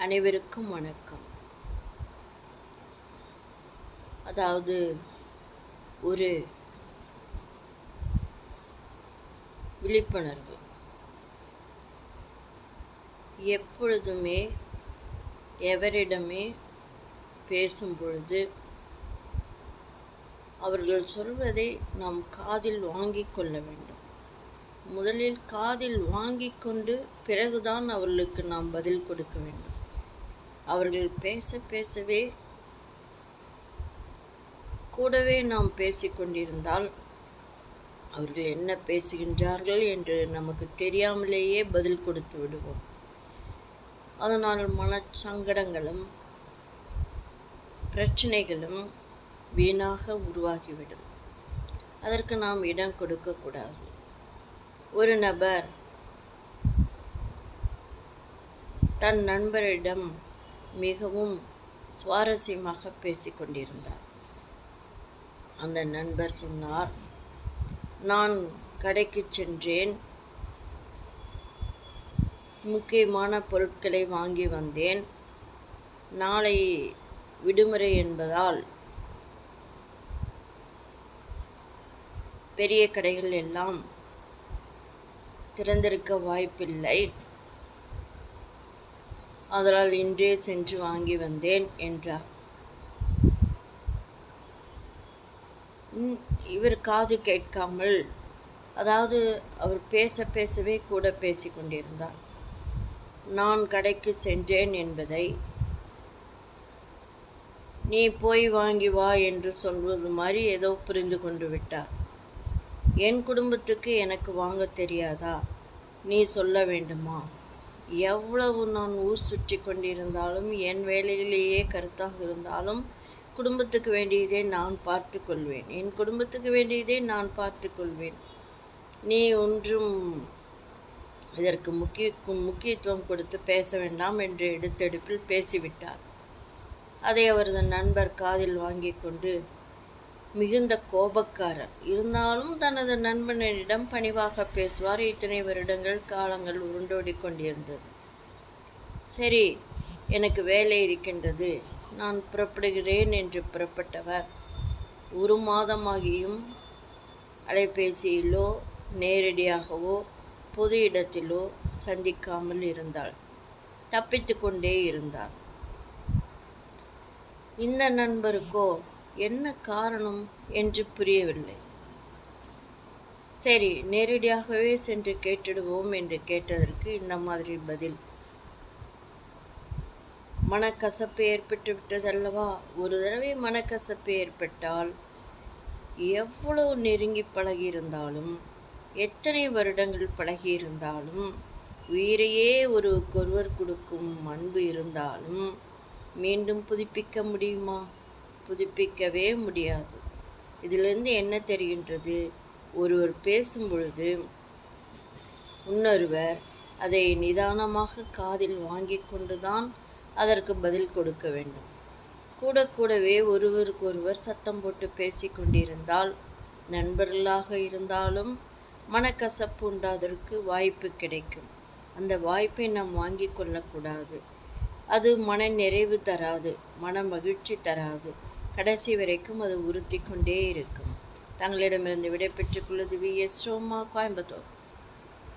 அனைவருக்கும் வணக்கம். அதாவது ஒரு விழிப்புணர்வு. எப்பொழுதுமே எவரிடமே பேசும் பொழுது அவர்கள் சொல்வதை நாம் காதில் வாங்கிக் கொள்ள வேண்டும். முதலில் காதில் வாங்கிக் கொண்டு பிறகுதான் அவர்களுக்கு நாம் பதில் கொடுக்க வேண்டும். அவர்கள் பேசவே கூடவே நாம் பேசிக்கொண்டிருந்தால் அவர்கள் என்ன பேசுகின்றார்கள் என்று நமக்கு தெரியாமலேயே பதில் கொடுத்து விடுவோம். அதனால் மனச்சங்கடங்களும் பிரச்சனைகளும் வீணாக உருவாகிவிடும். அதற்கு நாம் இடம் கொடுக்கக்கூடாது. ஒரு நபர் தன் நண்பரிடம் மிகவும் சுவாரஸ்யமாக பேசிக்கொண்டிருந்தார். அந்த நண்பர் சொன்னார், நான் கடைக்கு சென்றேன், முக்கியமான பொருட்களை வாங்கி வந்தேன். நாளை விடுமுறை என்பதால் பெரிய கடைகள் எல்லாம் திறந்திருக்க வாய்ப்பில்லை. அதனால் இன்றே சென்று வாங்கி வந்தேன் என்றார். இவர் காது கேட்காமல், அதாவது அவர் பேசவே கூட பேசிக்கொண்டிருந்தார். நான் கடைக்கு சென்றேன் என்பதை நீ போய் வாங்கி வா என்று சொல்வது மாதிரி ஏதோ புரிந்து கொண்டு விட்டார். என் குடும்பத்துக்கு எனக்கு வாங்க தெரியாதா? நீ சொல்ல வேண்டுமா? எவ்வளவு நான் ஊர் சுற்றி கொண்டிருந்தாலும், என் வேலையிலேயே கருத்தாக இருந்தாலும், குடும்பத்துக்கு வேண்டியதை நான் பார்த்து கொள்வேன். என் குடும்பத்துக்கு வேண்டியதை நான் பார்த்து கொள்வேன். நீ ஒன்றும் இதற்கு முக்கியத்துவம் கொடுத்து பேச வேண்டாம் என்று எடுத்தெடுப்பில் பேசிவிட்டார். அதை அவரது நண்பர் காதில் வாங்கி கொண்டு, மிகுந்த கோபக்காரர் இருந்தாலும் தனது நண்பனிடம் பணிவாக பேசுவார். இத்தனை வருடங்கள் காலங்கள் உருண்டோடி கொண்டிருந்தது. சரி, எனக்கு வேலை இருக்கின்றது, நான் புறப்படுகிறேன் என்று புறப்பட்டவர் ஒரு மாதமாகியும் அலைபேசியிலோ நேரடியாகவோ பொது இடத்திலோ சந்திக்காமல் இருந்தாள். தப்பித்து கொண்டே இருந்தார். இந்த நண்பருக்கோ என்ன காரணம் என்று புரியவில்லை. சரி, நேரடியாகவே சென்று கேட்டிடுவோம் என்று கேட்டதற்கு இந்த மாதிரி பதில். மனக்கசப்பு ஏற்பட்டு விட்டதல்லவா? ஒரு தடவை மனக்கசப்பு ஏற்பட்டால் எவ்வளவு நெருங்கி பழகியிருந்தாலும், எத்தனை வருடங்கள் பழகியிருந்தாலும், உயிரையே ஒருவருக்கொருவர் கொடுக்கும் அன்பு இருந்தாலும் மீண்டும் புதுப்பிக்க முடியுமா? புதுப்பிக்கவே முடியாது. இதிலிருந்து என்ன தெரிகின்றது? ஒருவர் பேசும் பொழுது இன்னொருவர் அதை நிதானமாக காதில் வாங்கி கொண்டுதான் அதற்கு பதில் கொடுக்க வேண்டும். கூடவே ஒருவருக்கொருவர் சத்தம் போட்டு பேசிக்கொண்டிருந்தால், நண்பர்களாக இருந்தாலும் மனக்கசப்பு உண்டாதற்கு வாய்ப்பு கிடைக்கும். அந்த வாய்ப்பை நாம் வாங்கி கொள்ளக்கூடாது. அது மன நிறைவு தராது, மன மகிழ்ச்சி தராது. கடைசி வரைக்கும் அது உறுத்தி கொண்டே இருக்கும். தங்களிடமிருந்து விடைபெற்றுக் கொள்வது VS ரோமா, கோயம்புத்தூர்.